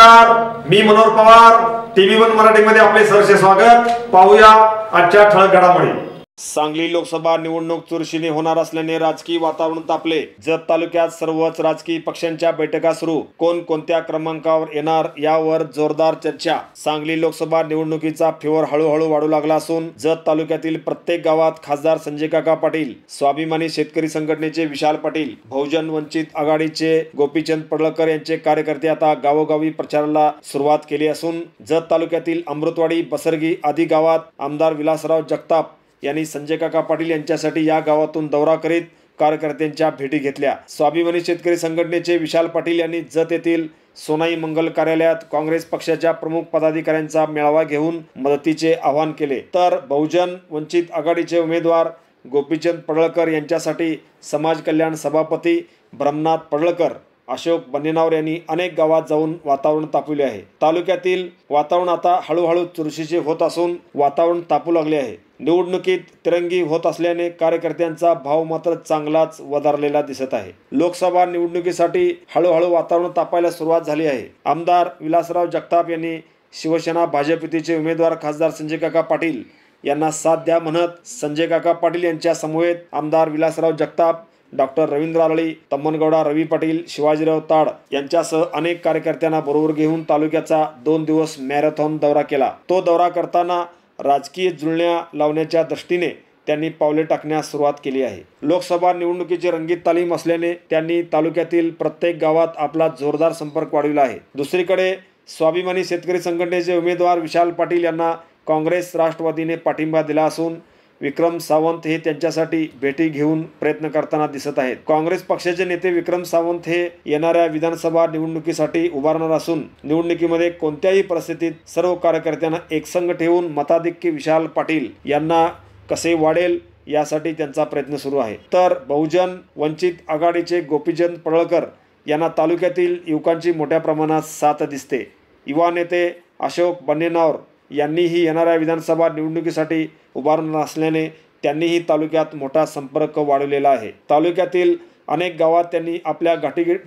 नमस्कार, मी मनोहर पवार, TV1 मराठीमध्ये आपले सहर्ष स्वागत। पाहूया आजच्या ठळक घडामोडी। सांगली लोकसभा निवडणूक चुरशीने होणार असल्याने राजकीय वातावरण तापले। जत तालुक्यात सर्वच राजकीय पक्षांच्या बैठका सुरू। कोण कोणत्या क्रमांकावर येणार यावर जोरदार चर्चा। सांगली लोकसभा निवडणुकीचा फेवर हळूहळू वाढू लागला असून जत तालुक्यातील प्रत्येक गावात खासदार संजय काका पाटील, स्वाभिमानी शेतकरी संघटनेचे विशाल पाटील, बहुजन वंचित आघाडीचे गोपीचंद पडळकर यांचे कार्यकर्ते आता गावोगावी प्रचाराला सुरुवात केली असून जत तालुक्यातील अमृतवाडी, बसरगी आदी गावात आमदार विलासराव जगताप यांनी संजय काका पाटील यांच्यासाठी या गावातून दौरा करीत कार्यकर्त्यांच्या भेटी घेतल्या। स्वाभिमानी शेतकरी संघटनेचे विशाल पाटील यांनी जत येथील सोनाई मंगल कार्यालयात काँग्रेस पक्षाच्या प्रमुख पदाधिकाऱ्यांचा मेळावा घेऊन मदतीचे आवाहन केले। तर बहुजन वंचित आघाडीचे उमेदवार गोपीचंद पडळकर यांच्यासाठी समाज कल्याण सभापती ब्रह्मनाथ पडळकर, अशोक बन्नेनावर यांनी अनेक गावात जाऊन वातावरण तापविले आहे। तालुक्यातील वातावरण आता हळूहळू चुरशीचे होत असून वातावरण तापू लागले आहे। निवडणुकीत तिरंगी होत असल्याने कार्यकर्त्यांचा भाव मात्र चांगलाच वधारलेला दिसत आहे। लोकसभा निवडणुकीसाठी हळूहळू वातावरण तापायला सुरुवात झाली आहे। आमदार विलासराव जगताप यांनी शिवसेना भाजप युतीचे उमेदवार खासदार संजय काका पाटील यांना साथ द्या म्हणत संजय काका पाटील यांच्या समवेत आमदार विलासराव जगताप, डॉक्टर रवींद्र आळळी, तम्मनगौडा रवी पाटील, शिवाजीराव ताड यांच्यासह अनेक कार्यकर्त्यांना बरोबर घेऊन तालुक्याचा 2 दिवस मॅरेथॉन दौरा केला। तो दौरा करताना राजकीय जुळण्या लावण्याच्या दृष्टीने त्यांनी पावले टाकण्यास सुरुवात केली आहे। लोकसभा निवडणुकीची रंगीत तालीम असल्याने त्यांनी तालुक्यातील प्रत्येक गावात आपला जोरदार संपर्क वाढविला आहे। दुसरीकडे स्वाभिमानी शेतकरी संघटनेचे उमेदवार विशाल पाटील यांना काँग्रेस राष्ट्रवादीने पाठिंबा दिला असून विक्रम सावंत हे त्यांच्यासाठी भेटी घेऊन प्रयत्न करताना दिसत आहेत। काँग्रेस पक्षाचे नेते विक्रम सावंत हे येणाऱ्या विधानसभा निवडणुकीसाठी उभारणार असून निवडणुकीमध्ये कोणत्याही परिस्थितीत सर्व कार्यकर्त्यांना एकसंघ ठेवून मताधिक्य विशाल पाटील यांना कसे वाढेल यासाठी त्यांचा प्रयत्न सुरू आहे। तर बहुजन वंचित आघाडीचे गोपीचंद पडळकर यांना तालुक्यातील युवकांची मोठ्या प्रमाणात साथ दिसते। युवा नेते अशोक बन्नेनावर यांनीही येणाऱ्या विधानसभा निवडणुकीसाठी उभारणार असल्याने त्यांनीही तालुक्यात मोठा संपर्क वाढवलेला आहे। तालुक्यातील अनेक गावात त्यांनी आपल्या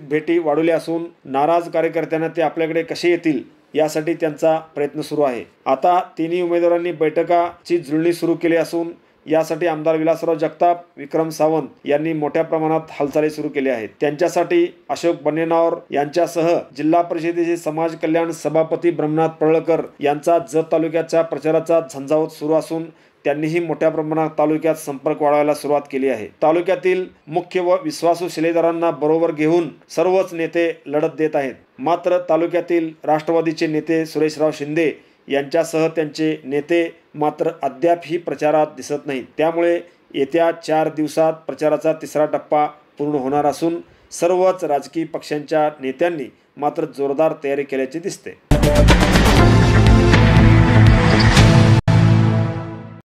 भेटी वाढवल्या असून नाराज कार्यकर्त्यांना ते आपल्याकडे कसे येतील यासाठी त्यांचा प्रयत्न सुरू आहे। आता तिन्ही उमेदवारांनी बैठकाची जुळणी सुरू केली असून यासाठी आमदार विलासराव जगताप, विक्रम सावंत यांनी मोठ्या प्रमाणात हालचाली सुरू केल्या आहेत। त्यांच्यासाठी अशोक बन्नेनावर यांच्यासह जिल्हा परिषदेचे समाज कल्याण सभापती ब्रह्मनाथ पडळकर यांचा जत तालुक्याच्या प्रचाराचा झंझावत सुरू असून त्यांनीही मोठ्या प्रमाणात तालुक्यात संपर्क वाढवायला सुरुवात केली आहे। तालुक्यातील मुख्य व विश्वासू शिलेदारांना बरोबर घेऊन सर्वच नेते लढत देत आहेत। मात्र तालुक्यातील राष्ट्रवादीचे नेते सुरेशराव शिंदे यांच्यासह त्यांचे नेते मात्र अद्यापही प्रचारात दिसत नाहीत। त्यामुळे येत्या 4 दिवसात प्रचाराचा तिसरा टप्पा पूर्ण होणार असून सर्वच राजकीय पक्षांच्या नेत्यांनी मात्र जोरदार तयारी केल्याचे दिसते।